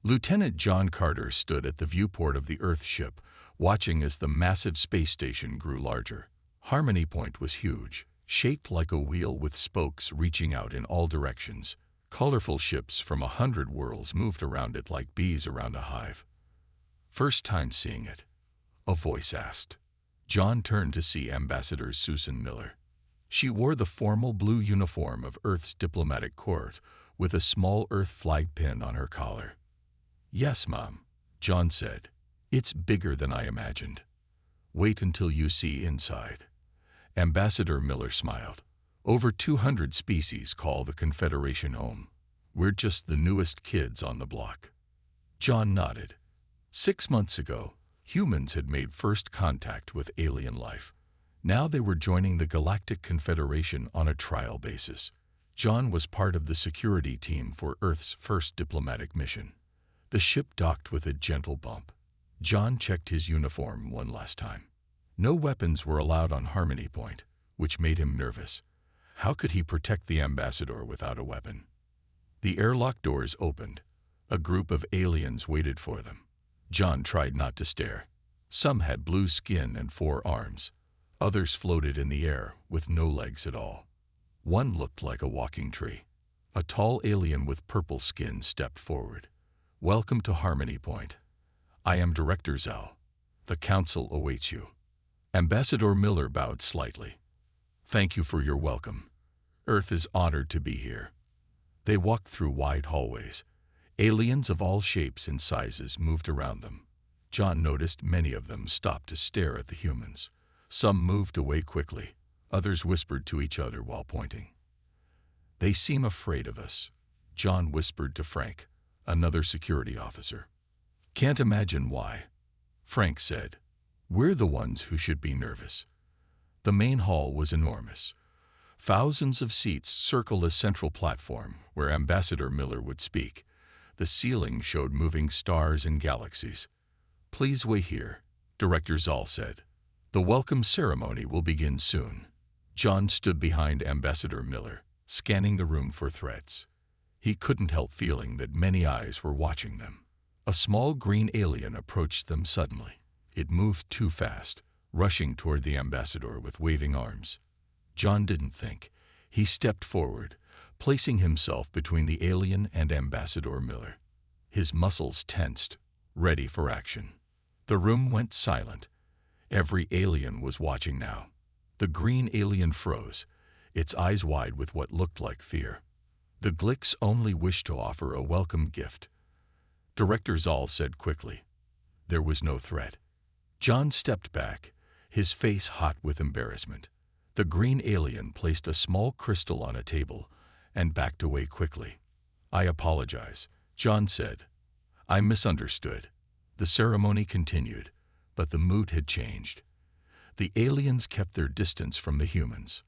Lieutenant John Carter stood at the viewport of the Earth ship, watching as the massive space station grew larger. Harmony Point was huge, shaped like a wheel with spokes reaching out in all directions. Colorful ships from 100 worlds moved around it like bees around a hive. "First time seeing it?" a voice asked. John turned to see Ambassador Susan Miller. She wore the formal blue uniform of Earth's diplomatic corps, with a small Earth flag pin on her collar. "Yes, Mom," John said. "It's bigger than I imagined. Wait until you see inside." Ambassador Miller smiled. "Over 200 species call the Confederation home. We're just the newest kids on the block." John nodded. 6 months ago, humans had made first contact with alien life. Now they were joining the Galactic Confederation on a trial basis. John was part of the security team for Earth's first diplomatic mission. The ship docked with a gentle bump. John checked his uniform one last time. No weapons were allowed on Harmony Point, which made him nervous. How could he protect the ambassador without a weapon? The airlock doors opened. A group of aliens waited for them. John tried not to stare. Some had blue skin and 4 arms. Others floated in the air with no legs at all. One looked like a walking tree. A tall alien with purple skin stepped forward. "Welcome to Harmony Point. I am Director Zal. The Council awaits you." Ambassador Miller bowed slightly. "Thank you for your welcome. Earth is honored to be here." They walked through wide hallways. Aliens of all shapes and sizes moved around them. John noticed many of them stopped to stare at the humans. Some moved away quickly. Others whispered to each other while pointing. "They seem afraid of us," John whispered to Frank, another security officer. "Can't imagine why," Frank said. "We're the ones who should be nervous." The main hall was enormous. Thousands of seats circled a central platform where Ambassador Miller would speak. The ceiling showed moving stars and galaxies. "Please wait here," Director Zal said. "The welcome ceremony will begin soon." John stood behind Ambassador Miller, scanning the room for threats. He couldn't help feeling that many eyes were watching them. A small green alien approached them suddenly. It moved too fast, rushing toward the ambassador with waving arms. John didn't think. He stepped forward, placing himself between the alien and Ambassador Miller. His muscles tensed, ready for action. The room went silent. Every alien was watching now. The green alien froze, its eyes wide with what looked like fear. The Glicks only wished to offer a welcome gift. Director Zal said quickly. There was no threat. John stepped back, his face hot with embarrassment. The green alien placed a small crystal on a table and backed away quickly. "I apologize," John said. "I misunderstood." The ceremony continued, but the mood had changed. The aliens kept their distance from the humans.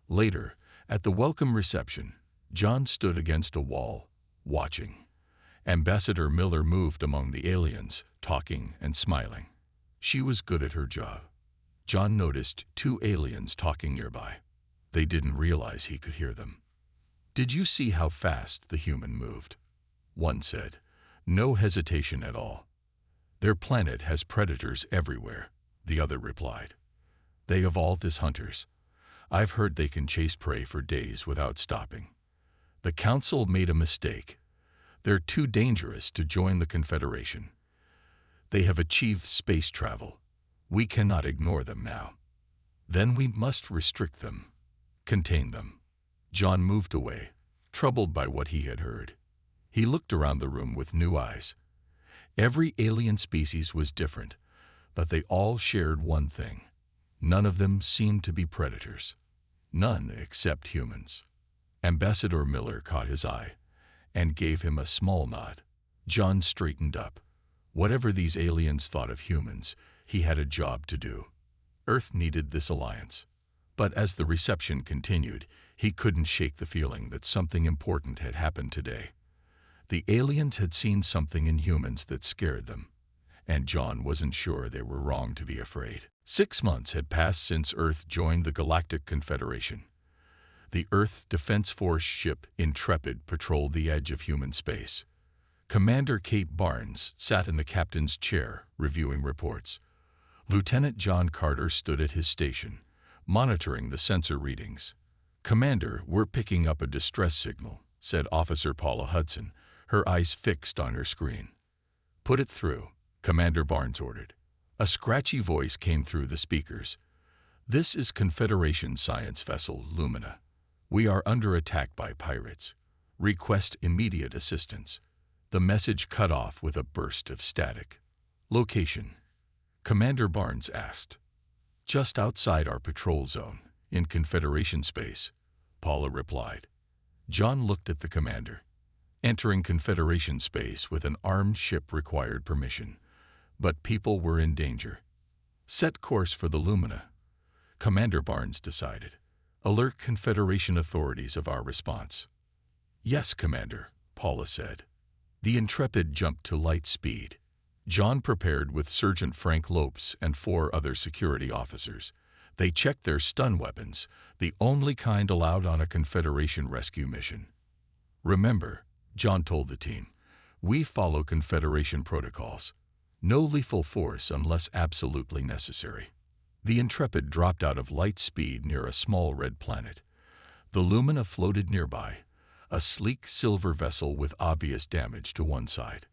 Later, at the welcome reception, John stood against a wall, watching. Ambassador Miller moved among the aliens, talking and smiling. She was good at her job. John noticed 2 aliens talking nearby. They didn't realize he could hear them. "Did you see how fast the human moved?" One said. "No hesitation at all." "Their planet has predators everywhere," the other replied. "They evolved as hunters. I've heard they can chase prey for days without stopping. The Council made a mistake. They're too dangerous to join the Confederation. They have achieved space travel. We cannot ignore them now. Then we must restrict them, contain them." John moved away, troubled by what he had heard. He looked around the room with new eyes. Every alien species was different, but they all shared one thing. None of them seemed to be predators. None except humans. Ambassador Miller caught his eye and gave him a small nod. John straightened up. Whatever these aliens thought of humans, he had a job to do. Earth needed this alliance. But as the reception continued, he couldn't shake the feeling that something important had happened today. The aliens had seen something in humans that scared them, and John wasn't sure they were wrong to be afraid. 6 months had passed since Earth joined the Galactic Confederation. The Earth Defense Force ship Intrepid patrolled the edge of human space. Commander Kate Barnes sat in the captain's chair, reviewing reports. Lieutenant John Carter stood at his station, monitoring the sensor readings. "Commander, we're picking up a distress signal," said Officer Paula Hudson, her eyes fixed on her screen. "Put it through," Commander Barnes ordered. A scratchy voice came through the speakers. "This is Confederation science vessel Lumina. We are under attack by pirates. Request immediate assistance." The message cut off with a burst of static. "Location?" Commander Barnes asked. "Just outside our patrol zone, in Confederation space," Paula replied. John looked at the commander. Entering Confederation space with an armed ship required permission, but people were in danger. "Set course for the Lumina," Commander Barnes decided. "Alert Confederation authorities of our response." "Yes, Commander," Paula said. The Intrepid jumped to light speed. John prepared with Sergeant Frank Lopes and 4 other security officers. They checked their stun weapons, the only kind allowed on a Confederation rescue mission. "Remember," John told the team, "we follow Confederation protocols. No lethal force unless absolutely necessary." The Intrepid dropped out of light speed near a small red planet. The Lumina floated nearby, a sleek silver vessel with obvious damage to one side.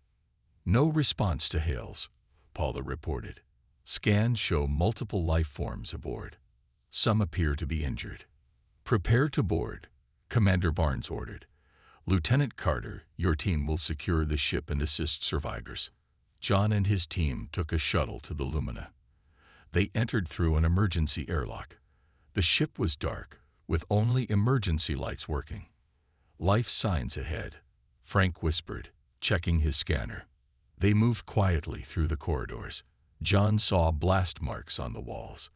"No response to hails," Paula reported. "Scans show multiple life forms aboard. Some appear to be injured." "Prepare to board," Commander Barnes ordered. "Lieutenant Carter, your team will secure the ship and assist survivors." John and his team took a shuttle to the Lumina. They entered through an emergency airlock. The ship was dark, with only emergency lights working. "Life signs ahead," Frank whispered, checking his scanner. They moved quietly through the corridors. John saw blast marks on the walls.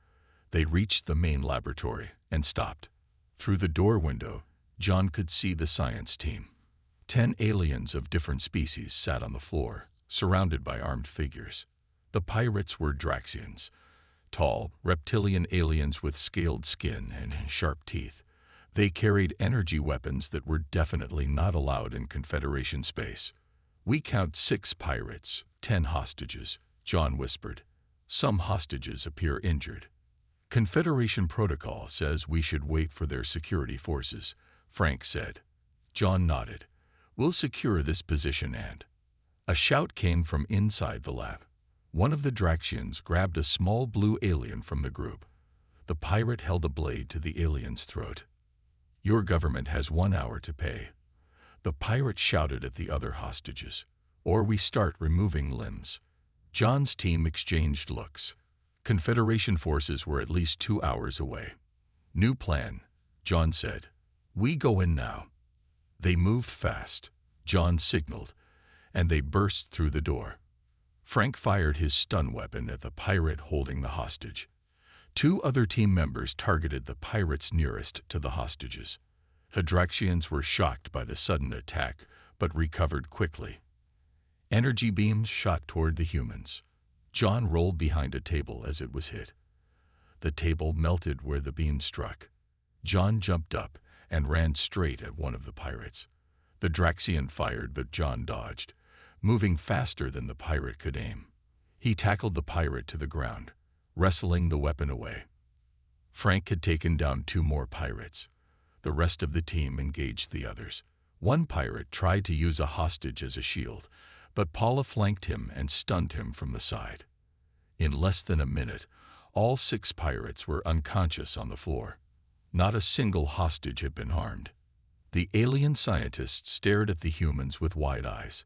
They reached the main laboratory and stopped. Through the door window, John could see the science team. 10 aliens of different species sat on the floor, surrounded by armed figures. The pirates were Draxians, tall, reptilian aliens with scaled skin and sharp teeth. They carried energy weapons that were definitely not allowed in Confederation space. "We count 6 pirates, 10 hostages," John whispered. "Some hostages appear injured." "Confederation protocol says we should wait for their security forces," Frank said. John nodded. "We'll secure this position and—" A shout came from inside the lab. One of the Draxians grabbed a small blue alien from the group. The pirate held a blade to the alien's throat. "Your government has 1 hour to pay," the pirate shouted at the other hostages, "or we start removing limbs." John's team exchanged looks. Confederation forces were at least 2 hours away. "New plan," John said. "We go in now." They moved fast, John signaled, and they burst through the door. Frank fired his stun weapon at the pirate holding the hostage. 2 other team members targeted the pirates nearest to the hostages. The Draxians were shocked by the sudden attack, but recovered quickly. Energy beams shot toward the humans. John rolled behind a table as it was hit. The table melted where the beam struck. John jumped up and ran straight at one of the pirates. The Draxian fired, but John dodged, moving faster than the pirate could aim. He tackled the pirate to the ground, wrestling the weapon away. Frank had taken down 2 more pirates. The rest of the team engaged the others. One pirate tried to use a hostage as a shield, but Paula flanked him and stunned him from the side. In less than a minute, all 6 pirates were unconscious on the floor. Not a single hostage had been harmed. The alien scientists stared at the humans with wide eyes.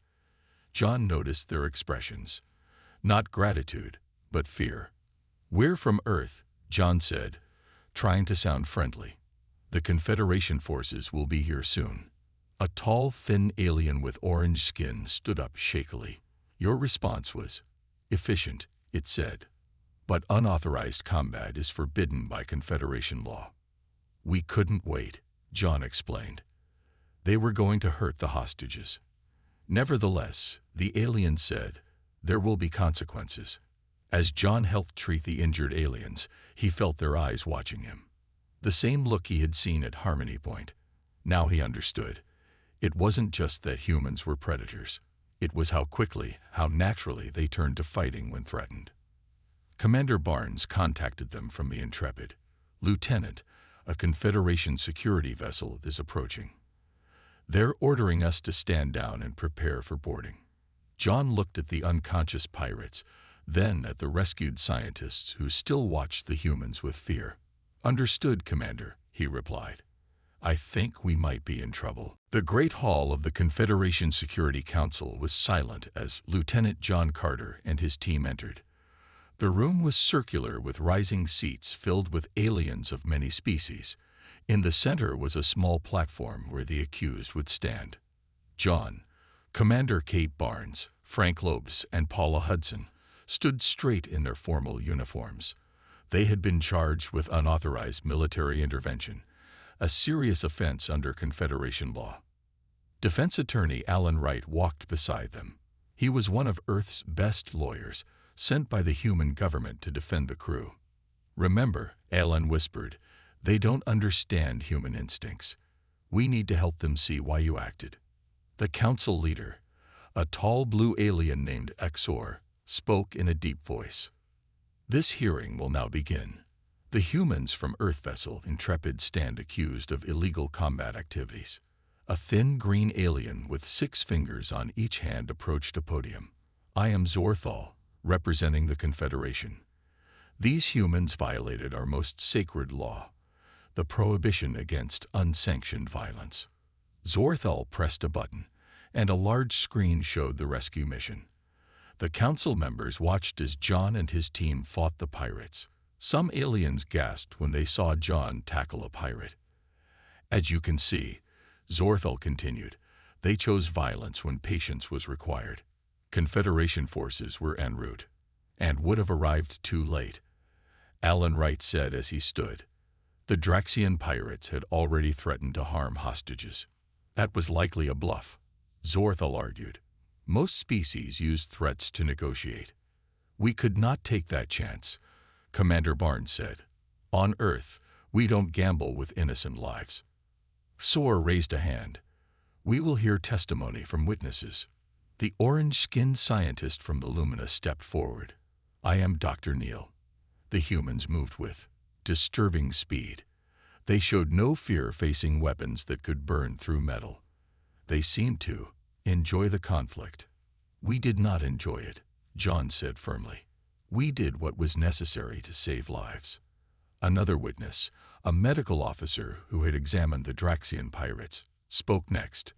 John noticed their expressions. Not gratitude, but fear. "We're from Earth," John said, trying to sound friendly. "The Confederation forces will be here soon." A tall, thin alien with orange skin stood up shakily. "Your response was efficient," it said. "But unauthorized combat is forbidden by Confederation law." "We couldn't wait," John explained. "They were going to hurt the hostages." Nevertheless, the alien said, "There will be consequences." As John helped treat the injured aliens, he felt their eyes watching him. The same look he had seen at Harmony Point. Now he understood. It wasn't just that humans were predators. It was how quickly, how naturally they turned to fighting when threatened. Commander Barnes contacted them from the Intrepid. "Lieutenant, a Confederation security vessel is approaching. They're ordering us to stand down and prepare for boarding." John looked at the unconscious pirates, then at the rescued scientists who still watched the humans with fear. "Understood, Commander," he replied. "I think we might be in trouble." The Great Hall of the Confederation Security Council was silent as Lieutenant John Carter and his team entered. The room was circular with rising seats filled with aliens of many species. In the center was a small platform where the accused would stand. John, Commander Kate Barnes, Frank Lopes, and Paula Hudson stood straight in their formal uniforms. They had been charged with unauthorized military intervention, a serious offense under Confederation law. Defense attorney Alan Wright walked beside them. He was one of Earth's best lawyers, sent by the human government to defend the crew. "Remember," Alan whispered, "they don't understand human instincts. We need to help them see why you acted." The council leader, a tall blue alien named Exor, spoke in a deep voice. "This hearing will now begin. The humans from Earth vessel Intrepid stand accused of illegal combat activities." A thin green alien with 6 fingers on each hand approached a podium. "I am Zorthal, representing the Confederation. These humans violated our most sacred law, the prohibition against unsanctioned violence." Zorthal pressed a button, and a large screen showed the rescue mission. The council members watched as John and his team fought the pirates. Some aliens gasped when they saw John tackle a pirate. "As you can see," Zorthal continued, "they chose violence when patience was required. Confederation forces were en route, and would have arrived too late," Alan Wright said as he stood. "The Draxian pirates had already threatened to harm hostages." "That was likely a bluff," Zorthal argued. "Most species used threats to negotiate. We could not take that chance," Commander Barnes said. "On Earth, we don't gamble with innocent lives." Sor raised a hand. "We will hear testimony from witnesses." The orange-skinned scientist from the Lumina stepped forward. "I am Dr. Neal." The humans moved with disturbing speed. They showed no fear facing weapons that could burn through metal. They seemed to enjoy the conflict. "We did not enjoy it," John said firmly. "We did what was necessary to save lives." Another witness, a medical officer who had examined the Draxian pirates, spoke next.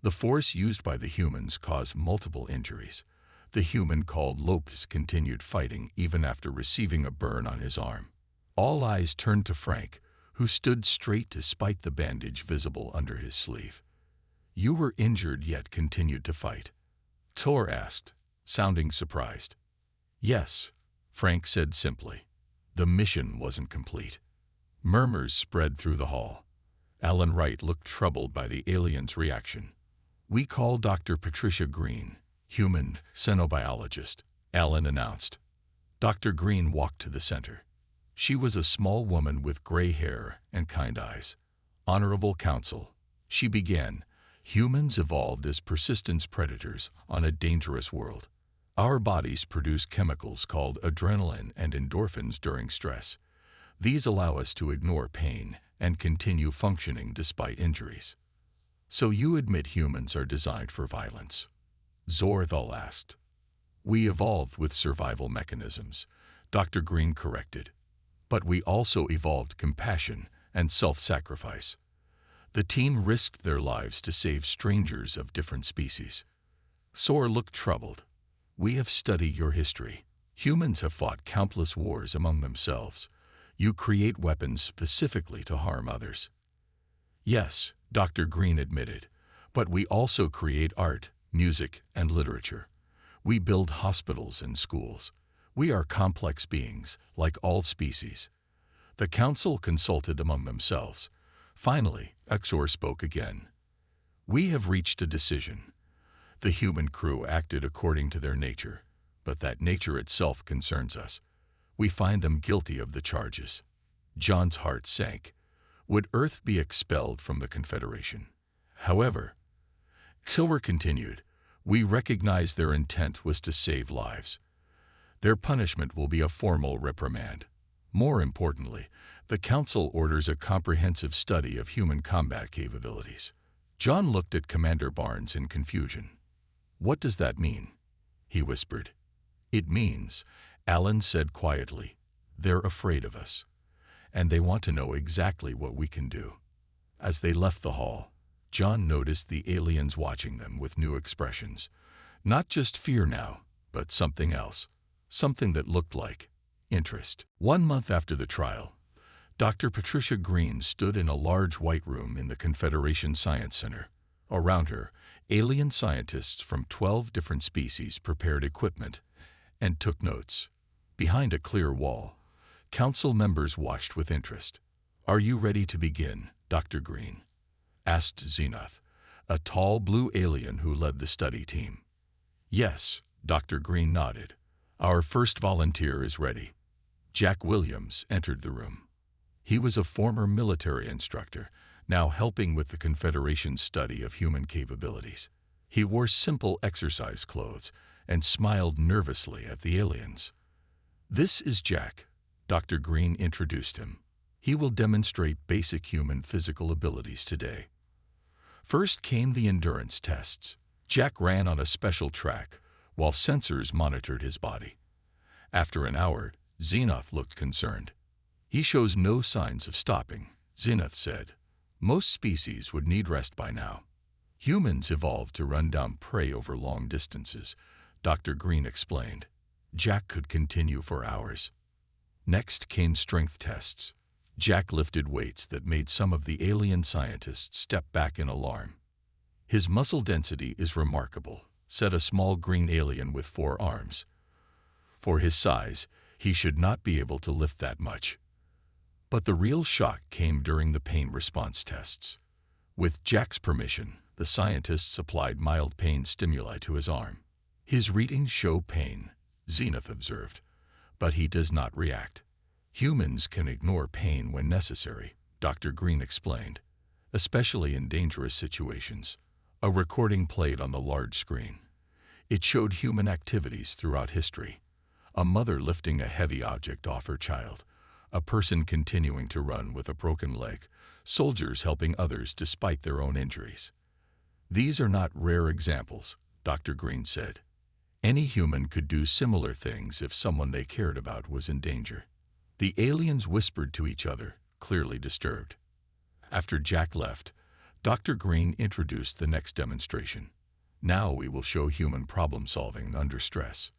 "The force used by the humans caused multiple injuries. The human called Lopes continued fighting even after receiving a burn on his arm." All eyes turned to Frank, who stood straight despite the bandage visible under his sleeve. "You were injured yet continued to fight?" Tor asked, sounding surprised. "Yes," Frank said simply. "The mission wasn't complete." Murmurs spread through the hall. Alan Wright looked troubled by the alien's reaction. "We call Dr. Patricia Green, human xenobiologist," Alan announced. Dr. Green walked to the center. She was a small woman with gray hair and kind eyes. "Honorable Council," she began, "humans evolved as persistence predators on a dangerous world. Our bodies produce chemicals called adrenaline and endorphins during stress. These allow us to ignore pain and continue functioning despite injuries." "So you admit humans are designed for violence?" Zorthal asked. "We evolved with survival mechanisms," Dr. Green corrected. "But we also evolved compassion and self-sacrifice. The team risked their lives to save strangers of different species." Sor looked troubled. "We have studied your history. Humans have fought countless wars among themselves. You create weapons specifically to harm others." "Yes," Dr. Green admitted, "but we also create art, music, and literature. We build hospitals and schools. We are complex beings, like all species." The council consulted among themselves. Finally, Exor spoke again. "We have reached a decision. The human crew acted according to their nature, but that nature itself concerns us. We find them guilty of the charges." John's heart sank. Would Earth be expelled from the Confederation? However, Silver continued, We recognize their intent was to save lives. Their punishment will be a formal reprimand. More importantly, the Council orders a comprehensive study of human combat capabilities. John looked at Commander Barnes in confusion. "What does that mean?" he whispered. "It means," Alan said quietly, "they're afraid of us, and they want to know exactly what we can do." As they left the hall, John noticed the aliens watching them with new expressions. Not just fear now, but something else. Something that looked like interest. 1 month after the trial, Dr. Patricia Green stood in a large white room in the Confederation Science Center. Around her, alien scientists from 12 different species prepared equipment and took notes. Behind a clear wall, council members watched with interest. "Are you ready to begin, Dr. Green?" asked Zenith, a tall blue alien who led the study team. "Yes," Dr. Green nodded. "Our first volunteer is ready." Jack Williams entered the room. He was a former military instructor, now helping with the Confederation's study of human capabilities. He wore simple exercise clothes and smiled nervously at the aliens. "This is Jack," Dr. Green introduced him. "He will demonstrate basic human physical abilities today." First came the endurance tests. Jack ran on a special track, while sensors monitored his body. After an hour, Zenith looked concerned. "He shows no signs of stopping," Zenith said. "Most species would need rest by now. Humans evolved to run down prey over long distances," Dr. Green explained. Jack could continue for hours. Next came strength tests. Jack lifted weights that made some of the alien scientists step back in alarm. "His muscle density is remarkable," said a small green alien with 4 arms. "For his size, he should not be able to lift that much." But the real shock came during the pain response tests. With Jack's permission, the scientists applied mild pain stimuli to his arm. "His readings show pain," Zenith observed, "but he does not react." "Humans can ignore pain when necessary," Dr. Green explained, "especially in dangerous situations." A recording played on the large screen. It showed human activities throughout history. A mother lifting a heavy object off her child, a person continuing to run with a broken leg, soldiers helping others despite their own injuries. "These are not rare examples," Dr. Green said. "Any human could do similar things if someone they cared about was in danger." The aliens whispered to each other, clearly disturbed. After Jack left, Dr. Green introduced the next demonstration. "Now we will show human problem-solving under stress."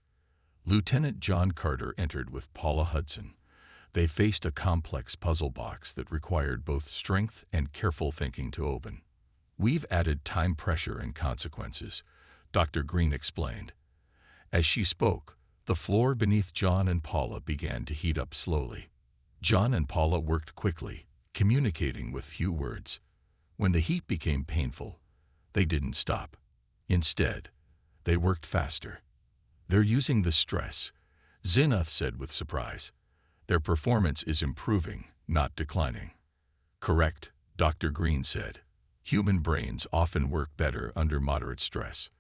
Lieutenant John Carter entered with Paula Hudson. They faced a complex puzzle box that required both strength and careful thinking to open. "We've added time pressure and consequences," Dr. Green explained. As she spoke, the floor beneath John and Paula began to heat up slowly. John and Paula worked quickly, communicating with few words. When the heat became painful, they didn't stop. Instead, they worked faster. "They're using the stress," Zenith said with surprise. "Their performance is improving, not declining." "Correct," Dr. Green said. "Human brains often work better under moderate stress."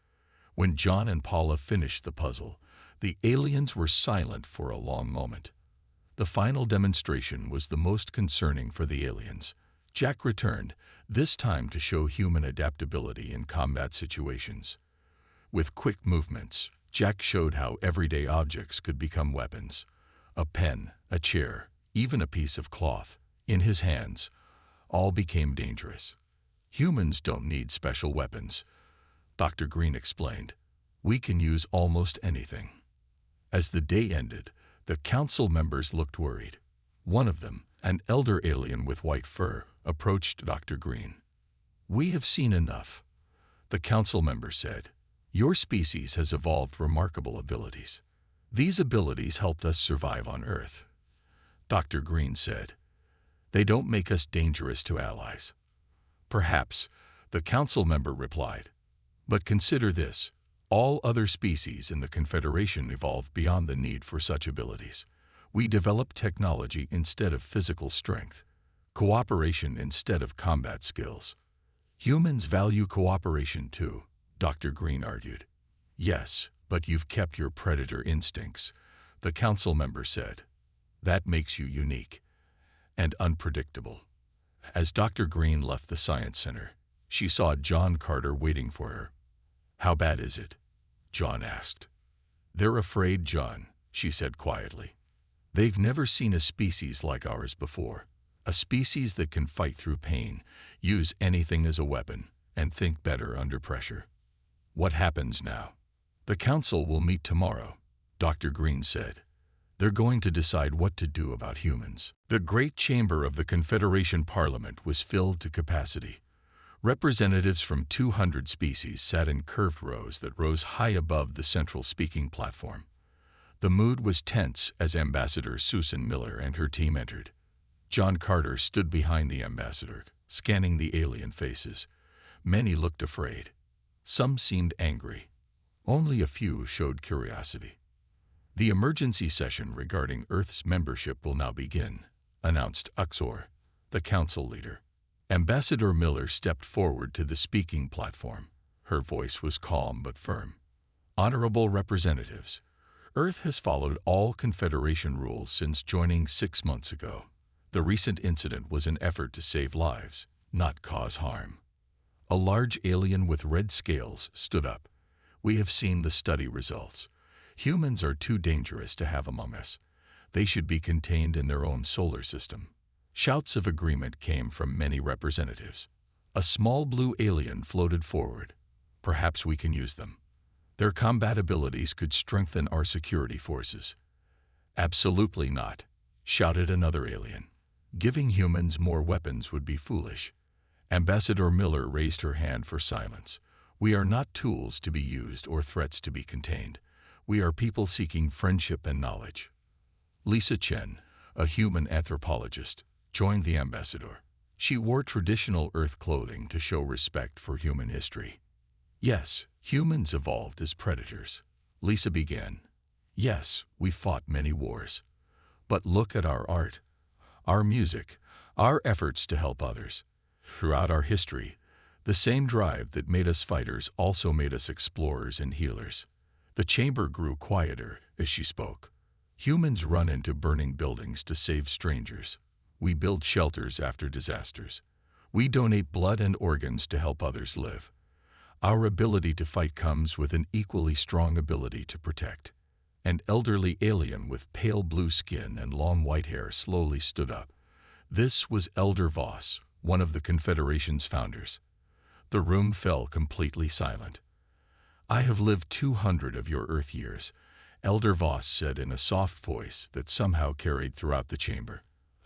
When John and Paula finished the puzzle, the aliens were silent for a long moment. The final demonstration was the most concerning for the aliens. Jack returned, this time to show human adaptability in combat situations. With quick movements, Jack showed how everyday objects could become weapons. A pen, a chair, even a piece of cloth, in his hands, all became dangerous. "Humans don't need special weapons," Dr. Green explained. "We can use almost anything." As the day ended, the council members looked worried. One of them, an elder alien with white fur, approached Dr. Green. "We have seen enough," the council member said. "Your species has evolved remarkable abilities. These abilities helped us survive on Earth," Dr. Green said. "They don't make us dangerous to allies." "Perhaps," the council member replied. "But consider this. All other species in the Confederation evolved beyond the need for such abilities. We developed technology instead of physical strength, cooperation instead of combat skills. Humans value cooperation too," Dr. Green argued. Yes, but you've kept your predator instincts, the council member said. That makes you unique and unpredictable. As Dr. Green left the Science Center, she saw John Carter waiting for her. How bad is it? John asked. They're afraid, John, she said quietly. They've never seen a species like ours before. A species that can fight through pain, use anything as a weapon, and think better under pressure. What happens now? The council will meet tomorrow, Dr. Green said. They're going to decide what to do about humans. The great chamber of the Confederation Parliament was filled to capacity. Representatives from 200 species sat in curved rows that rose high above the central speaking platform. The mood was tense as Ambassador Susan Miller and her team entered. John Carter stood behind the ambassador, scanning the alien faces. Many looked afraid. Some seemed angry. Only a few showed curiosity. The emergency session regarding Earth's membership will now begin, announced Uxor, the council leader. Ambassador Miller stepped forward to the speaking platform. Her voice was calm but firm. Honorable representatives, Earth has followed all Confederation rules since joining 6 months ago. The recent incident was an effort to save lives, not cause harm. A large alien with red scales stood up. We have seen the study results. Humans are too dangerous to have among us. They should be contained in their own solar system. Shouts of agreement came from many representatives. A small blue alien floated forward. Perhaps we can use them. Their combat abilities could strengthen our security forces. Absolutely not, shouted another alien. Giving humans more weapons would be foolish. Ambassador Miller raised her hand for silence. We are not tools to be used or threats to be contained. We are people seeking friendship and knowledge. Lisa Chen, a human anthropologist, joined the ambassador. She wore traditional Earth clothing to show respect for human history. Yes, humans evolved as predators. Lisa began. Yes, we fought many wars. But look at our art, our music, our efforts to help others. Throughout our history, the same drive that made us fighters also made us explorers and healers. The chamber grew quieter as she spoke. Humans run into burning buildings to save strangers. We build shelters after disasters. We donate blood and organs to help others live. Our ability to fight comes with an equally strong ability to protect. An elderly alien with pale blue skin and long white hair slowly stood up. This was Elder Voss, one of the Confederation's founders. The room fell completely silent. I have lived 200 of your Earth years, Elder Voss said in a soft voice that somehow carried throughout the chamber.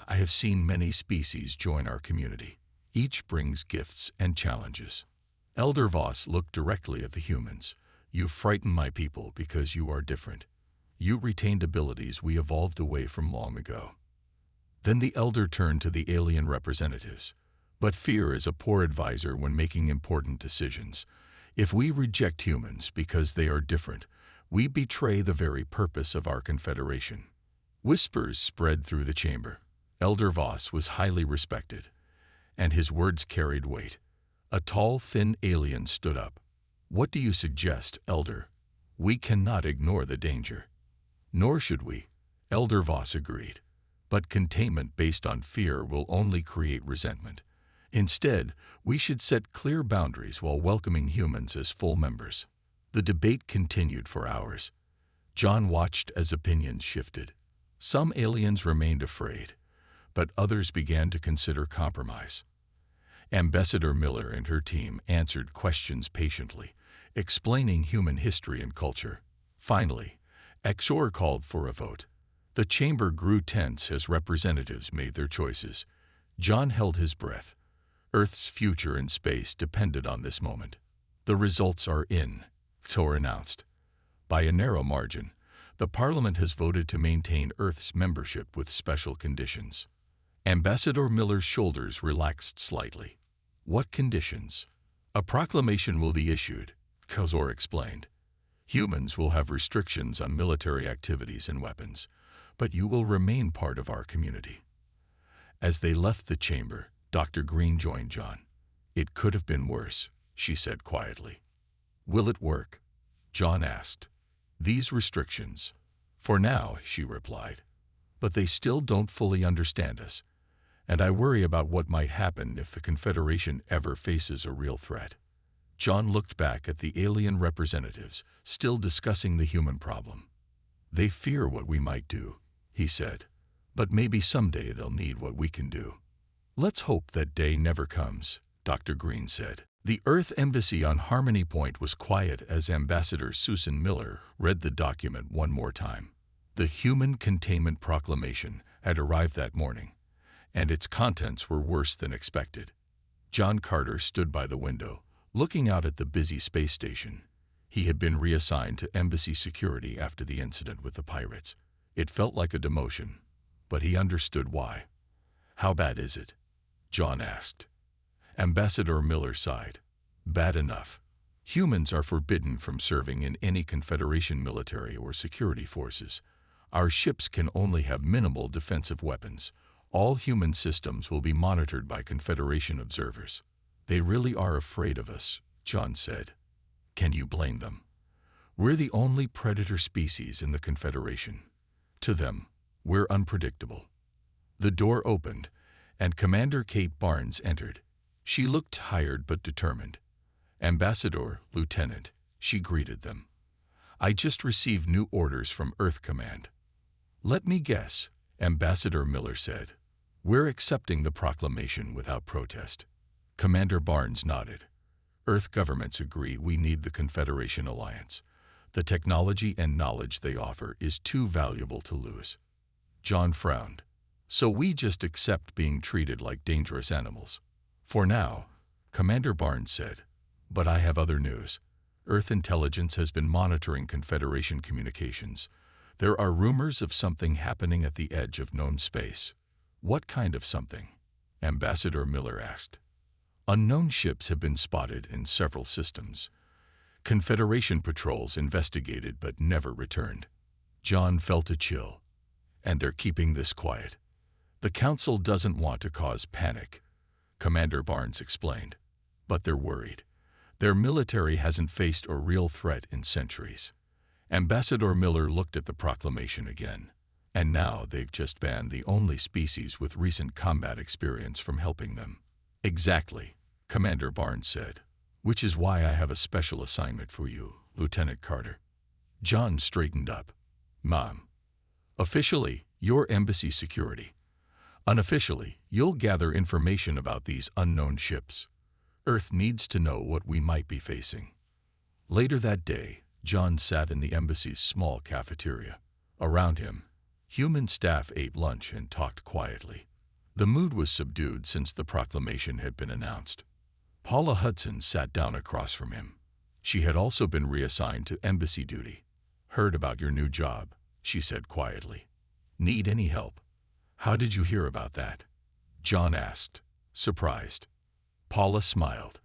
I have seen many species join our community. Each brings gifts and challenges. Elder Voss looked directly at the humans. You frighten my people because you are different. You retained abilities we evolved away from long ago. Then the elder turned to the alien representatives. But fear is a poor advisor when making important decisions. If we reject humans because they are different, we betray the very purpose of our confederation. Whispers spread through the chamber. Elder Voss was highly respected, and his words carried weight. A tall, thin alien stood up. What do you suggest, Elder? We cannot ignore the danger. Nor should we, Elder Voss agreed. But containment based on fear will only create resentment. Instead, we should set clear boundaries while welcoming humans as full members. The debate continued for hours. John watched as opinions shifted. Some aliens remained afraid, but others began to consider compromise. Ambassador Miller and her team answered questions patiently, explaining human history and culture. Finally, Exor called for a vote. The chamber grew tense as representatives made their choices. John held his breath. Earth's future in space depended on this moment. The results are in, Thor announced. By a narrow margin, the Parliament has voted to maintain Earth's membership with special conditions. Ambassador Miller's shoulders relaxed slightly. What conditions? A proclamation will be issued, Thor explained. Humans will have restrictions on military activities and weapons, but you will remain part of our community. As they left the chamber, Dr. Green joined John. It could have been worse, she said quietly. Will it work? John asked. These restrictions. For now, she replied. But they still don't fully understand us. And I worry about what might happen if the Confederation ever faces a real threat. John looked back at the alien representatives, still discussing the human problem. They fear what we might do, he said. But maybe someday they'll need what we can do. Let's hope that day never comes, Dr. Green said. The Earth Embassy on Harmony Point was quiet as Ambassador Susan Miller read the document one more time. The Human Containment Proclamation had arrived that morning, and its contents were worse than expected. John Carter stood by the window, looking out at the busy space station. He had been reassigned to embassy security after the incident with the pirates. It felt like a demotion, but he understood why. How bad is it? John asked. Ambassador Miller sighed. Bad enough. Humans are forbidden from serving in any Confederation military or security forces. Our ships can only have minimal defensive weapons. All human systems will be monitored by Confederation observers. They really are afraid of us, John said. Can you blame them? We're the only predator species in the Confederation. To them, we're unpredictable. The door opened, and Commander Kate Barnes entered. She looked tired but determined. Ambassador, Lieutenant, she greeted them. I just received new orders from Earth Command. Let me guess, Ambassador Miller said. We're accepting the proclamation without protest. Commander Barnes nodded. Earth governments agree we need the Confederation alliance. The technology and knowledge they offer is too valuable to lose. John frowned. So we just accept being treated like dangerous animals. For now, Commander Barnes said. But I have other news. Earth intelligence has been monitoring Confederation communications. There are rumors of something happening at the edge of known space. What kind of something? Ambassador Miller asked. Unknown ships have been spotted in several systems. Confederation patrols investigated but never returned. John felt a chill. And they're keeping this quiet. The Council doesn't want to cause panic, Commander Barnes explained. But they're worried. Their military hasn't faced a real threat in centuries. Ambassador Miller looked at the proclamation again. And now they've just banned the only species with recent combat experience from helping them. Exactly, Commander Barnes said. Which is why I have a special assignment for you, Lieutenant Carter. John straightened up. Mom. Officially, you're embassy security. Unofficially, you'll gather information about these unknown ships. Earth needs to know what we might be facing. Later that day, John sat in the embassy's small cafeteria. Around him, human staff ate lunch and talked quietly. The mood was subdued since the proclamation had been announced. Paula Hudson sat down across from him. She had also been reassigned to embassy duty. Heard about your new job, she said quietly. Need any help? How did you hear about that? John asked, surprised. Paula smiled.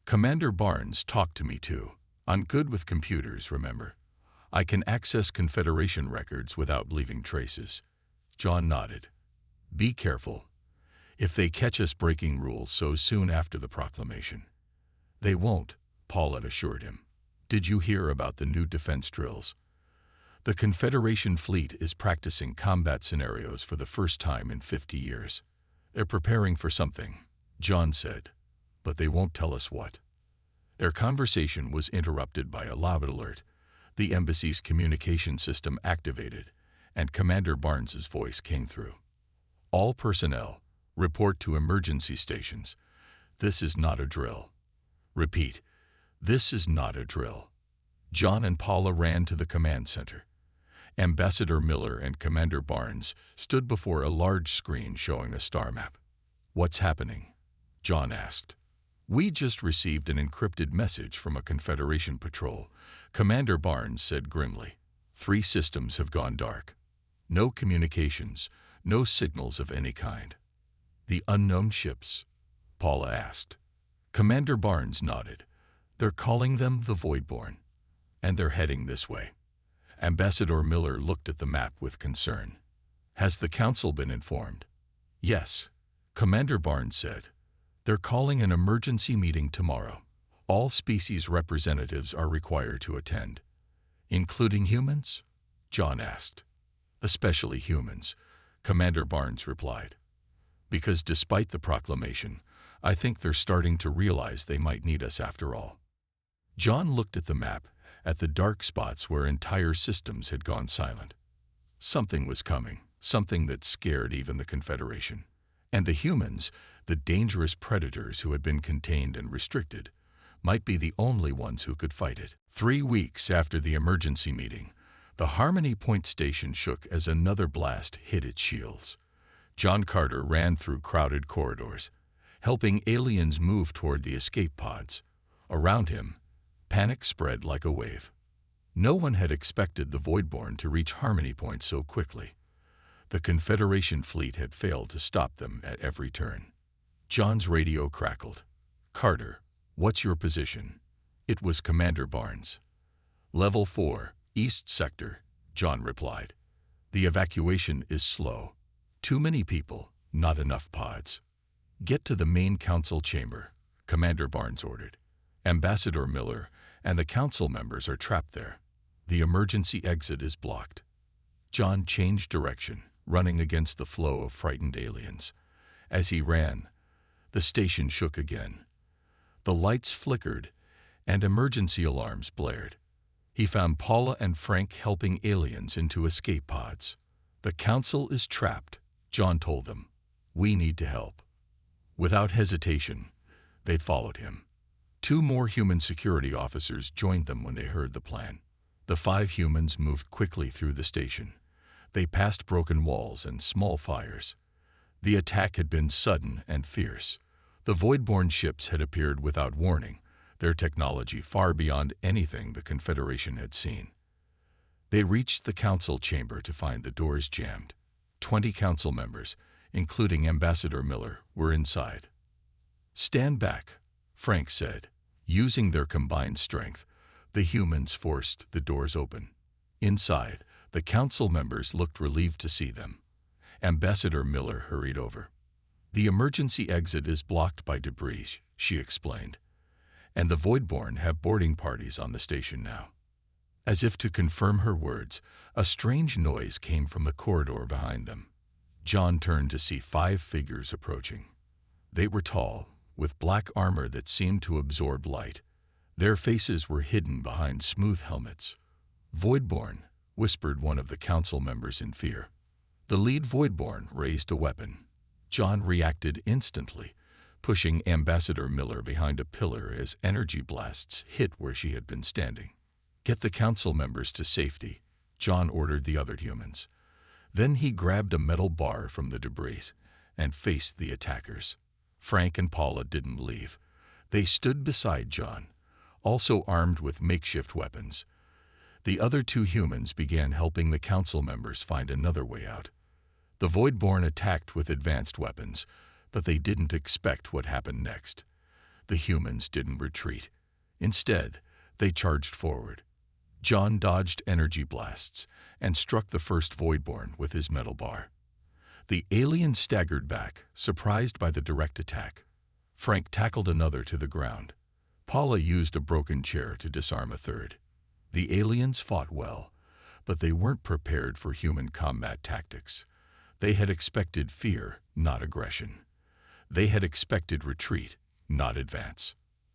Commander Barnes talked to me too. I'm good with computers, remember? I can access Confederation records without leaving traces. John nodded. Be careful. If they catch us breaking rules so soon after the proclamation. They won't, Paula assured him. Did you hear about the new defense drills? The Confederation fleet is practicing combat scenarios for the first time in 50 years. They're preparing for something, John said, but they won't tell us what. Their conversation was interrupted by a loud alert. The embassy's communication system activated, and Commander Barnes's voice came through. All personnel, report to emergency stations. This is not a drill. Repeat, this is not a drill. John and Paula ran to the command center. Ambassador Miller and Commander Barnes stood before a large screen showing a star map. What's happening? John asked. We just received an encrypted message from a Confederation patrol, Commander Barnes said grimly. 3 systems have gone dark. No communications, no signals of any kind. The unknown ships? Paula asked. Commander Barnes nodded. They're calling them the Voidborn, and they're heading this way. Ambassador Miller looked at the map with concern. Has the Council been informed? Yes, Commander Barnes said. They're calling an emergency meeting tomorrow. All species representatives are required to attend. Including humans? John asked. Especially humans, Commander Barnes replied. Because despite the proclamation, I think they're starting to realize they might need us after all. John looked at the map, at the dark spots where entire systems had gone silent. Something was coming, something that scared even the Confederation. And the humans, the dangerous predators who had been contained and restricted, might be the only ones who could fight it. 3 weeks after the emergency meeting, the Harmony Point station shook as another blast hit its shields. John Carter ran through crowded corridors, helping aliens move toward the escape pods. Around him, panic spread like a wave. No one had expected the Voidborn to reach Harmony Point so quickly. The Confederation fleet had failed to stop them at every turn. John's radio crackled. "Carter, what's your position?" It was Commander Barnes. "Level 4, East Sector," John replied. "The evacuation is slow. Too many people, not enough pods." "Get to the main council chamber," Commander Barnes ordered. "Ambassador Miller and the council members are trapped there. The emergency exit is blocked." John changed direction, running against the flow of frightened aliens. As he ran, the station shook again. The lights flickered, and emergency alarms blared. He found Paula and Frank helping aliens into escape pods. "The council is trapped," John told them. "We need to help." Without hesitation, they followed him. 2 more human security officers joined them when they heard the plan. The 5 humans moved quickly through the station. They passed broken walls and small fires. The attack had been sudden and fierce. The Voidborn ships had appeared without warning, their technology far beyond anything the Confederation had seen. They reached the council chamber to find the doors jammed. 20 council members, including Ambassador Miller, were inside. "Stand back," Frank said. Using their combined strength, the humans forced the doors open. Inside, the council members looked relieved to see them. Ambassador Miller hurried over. "The emergency exit is blocked by debris," she explained. "And the Voidborn have boarding parties on the station now." As if to confirm her words, a strange noise came from the corridor behind them. John turned to see 5 figures approaching. They were tall, with black armor that seemed to absorb light. Their faces were hidden behind smooth helmets. "Voidborn," whispered one of the council members in fear. The lead Voidborn raised a weapon. John reacted instantly, pushing Ambassador Miller behind a pillar as energy blasts hit where she had been standing. "Get the council members to safety," John ordered the other humans. Then he grabbed a metal bar from the debris and faced the attackers. Frank and Paula didn't leave. They stood beside John, also armed with makeshift weapons. The other 2 humans began helping the council members find another way out. The Voidborn attacked with advanced weapons, but they didn't expect what happened next. The humans didn't retreat. Instead, they charged forward. John dodged energy blasts and struck the first Voidborn with his metal bar. The alien staggered back, surprised by the direct attack. Frank tackled another to the ground. Paula used a broken chair to disarm a third. The aliens fought well, but they weren't prepared for human combat tactics. They had expected fear, not aggression. They had expected retreat, not advance.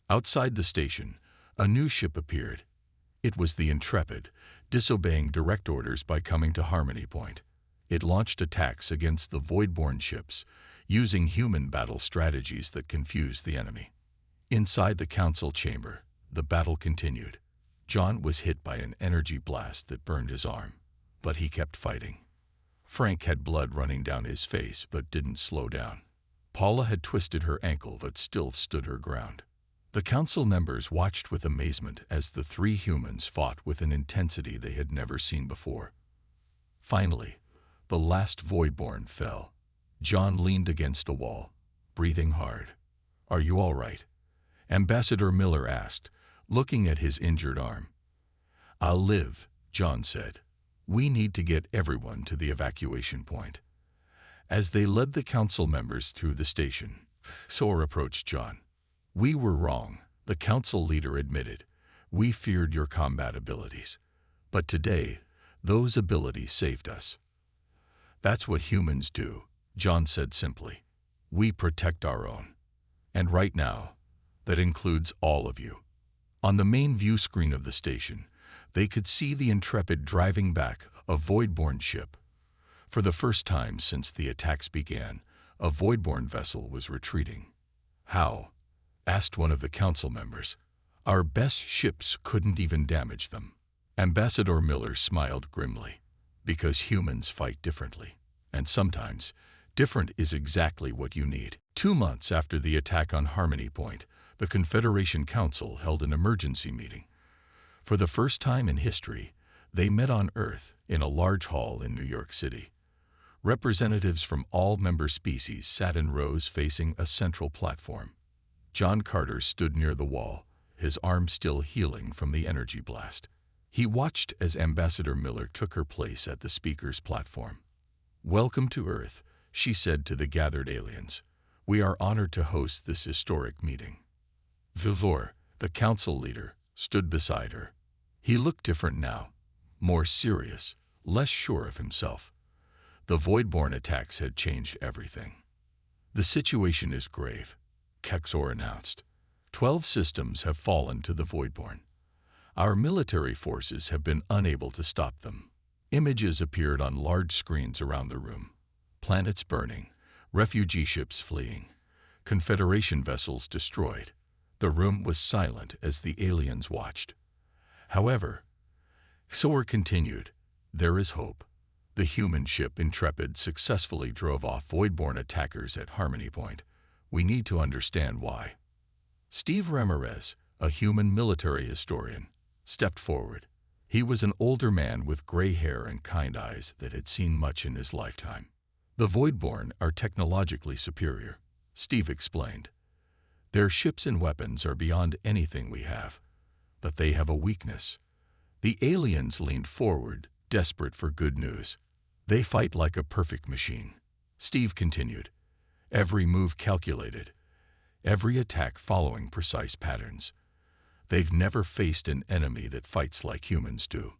Outside the station, a new ship appeared. It was the Intrepid, disobeying direct orders by coming to Harmony Point. It launched attacks against the Voidborn ships, using human battle strategies that confused the enemy. Inside the council chamber, the battle continued. John was hit by an energy blast that burned his arm, but he kept fighting. Frank had blood running down his face but didn't slow down. Paula had twisted her ankle but still stood her ground. The council members watched with amazement as the 3 humans fought with an intensity they had never seen before. Finally, the last Voidborn fell. John leaned against a wall, breathing hard. "Are you all right?" Ambassador Miller asked, looking at his injured arm. "I'll live," John said. "We need to get everyone to the evacuation point." As they led the council members through the station, Soar approached John. "We were wrong. The council leader admitted, "We feared your combat abilities. But today, those abilities saved us." "That's what humans do," John said simply. "We protect our own. And right now, that includes all of you." On the main view screen of the station, they could see the Intrepid driving back a Voidborne ship. For the first time since the attacks began, a Voidborne vessel was retreating. "How?" asked one of the council members. "Our best ships couldn't even damage them." Ambassador Miller smiled grimly. "Because humans fight differently. And sometimes, different is exactly what you need." 2 months after the attack on Harmony Point, the Confederation Council held an emergency meeting. For the first time in history, they met on Earth in a large hall in New York City. Representatives from all member species sat in rows facing a central platform. John Carter stood near the wall, his arm still healing from the energy blast. He watched as Ambassador Miller took her place at the speaker's platform. "Welcome to Earth," she said to the gathered aliens. "We are honored to host this historic meeting." Vivor, the council leader, stood beside her. He looked different now, more serious, less sure of himself. The Voidborne attacks had changed everything. "The situation is grave," Kexor announced. 12 systems have fallen to the Voidborne. Our military forces have been unable to stop them. Images appeared on large screens around the room. Planets burning, refugee ships fleeing, Confederation vessels destroyed. The room was silent as the aliens watched. However, Kexor continued, "There is hope. The human ship Intrepid successfully drove off Voidborne attackers at Harmony Point. We need to understand why." Steve Ramirez, a human military historian, stepped forward. He was an older man with gray hair and kind eyes that had seen much in his lifetime. "The Voidborne are technologically superior," Steve explained. "Their ships and weapons are beyond anything we have. But they have a weakness." The aliens leaned forward, desperate for good news. "They fight like a perfect machine," Steve continued. "Every move calculated, every attack following precise patterns. They've never faced an enemy that fights like humans do."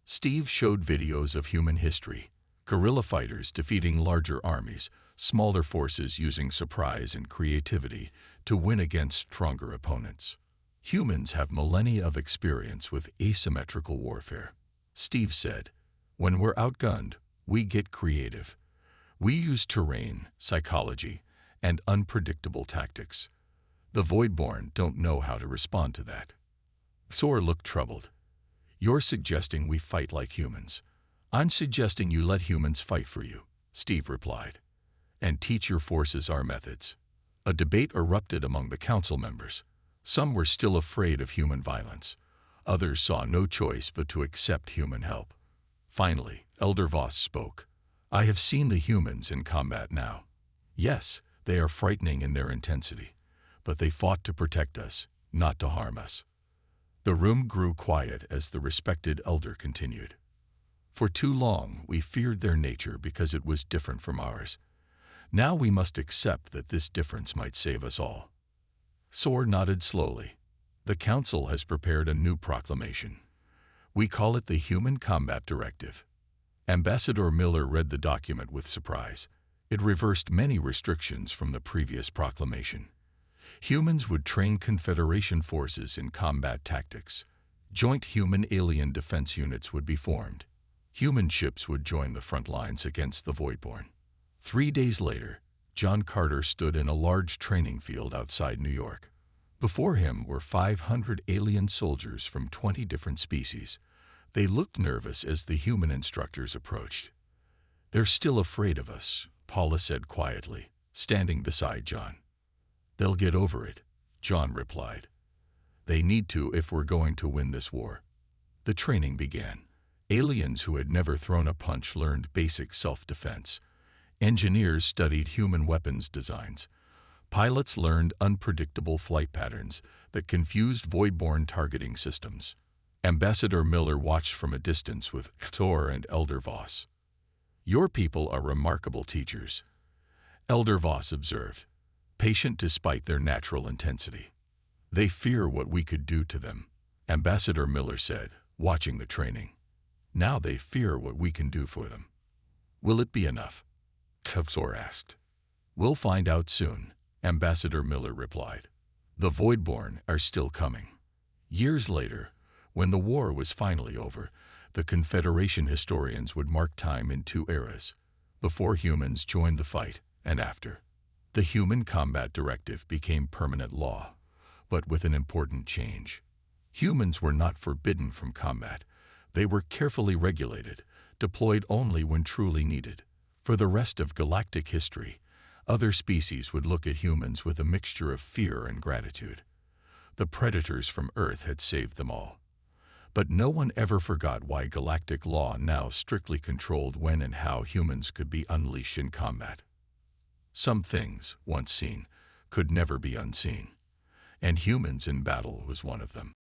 Steve showed videos of human history, guerrilla fighters defeating larger armies, smaller forces using surprise and creativity to win against stronger opponents. "Humans have millennia of experience with asymmetrical warfare," Steve said. "When we're outgunned, we get creative. We use terrain, psychology, and unpredictable tactics. The Voidborne don't know how to respond to that." Kexor looked troubled. "You're suggesting we fight like humans." "I'm suggesting you let humans fight for you," Steve replied, "and teach your forces our methods." A debate erupted among the council members. Some were still afraid of human violence. Others saw no choice but to accept human help. Finally, Elder Voss spoke. "I have seen the humans in combat now. Yes, they are frightening in their intensity, but they fought to protect us, not to harm us." The room grew quiet as the respected elder continued. "For too long, we feared their nature because it was different from ours. Now we must accept that this difference might save us all." Kexor nodded slowly. "The Council has prepared a new proclamation. We call it the Human Combat Directive." Ambassador Miller read the document with surprise. It reversed many restrictions from the previous proclamation. Humans would train Confederation forces in combat tactics. Joint human-alien defense units would be formed. Human ships would join the front lines against the Voidborne. 3 days later, John Carter stood in a large training field outside New York. Before him were 500 alien soldiers from 20 different species. They looked nervous as the human instructors approached. "They're still afraid of us," Paula said quietly, standing beside John. "They'll get over it," John replied. "They need to if we're going to win this war." The training began. Aliens who had never thrown a punch learned basic self-defense. Engineers studied human weapons designs. Pilots learned unpredictable flight patterns that confused Voidborne targeting systems. Ambassador Miller watched from a distance with Kexor and Elder Voss. "Your people are remarkable teachers," Elder Voss observed, patient despite their natural intensity. They fear what we could do to them, Ambassador Miller said, watching the training. Now they fear what we can do for them. Will it be enough? Tufsor asked. We'll find out soon, Ambassador Miller replied. The Voidborn are still coming. Years later, when the war was finally over, the Confederation historians would mark time in two eras, before humans joined the fight and after. The Human Combat Directive became permanent law, but with an important change. Humans were not forbidden from combat. They were carefully regulated, deployed only when truly needed. For the rest of galactic history, other species would look at humans with a mixture of fear and gratitude. The predators from Earth had saved them all. But no one ever forgot why galactic law now strictly controlled when and how humans could be unleashed in combat. Some things, once seen, could never be unseen, and humans in battle was one of them.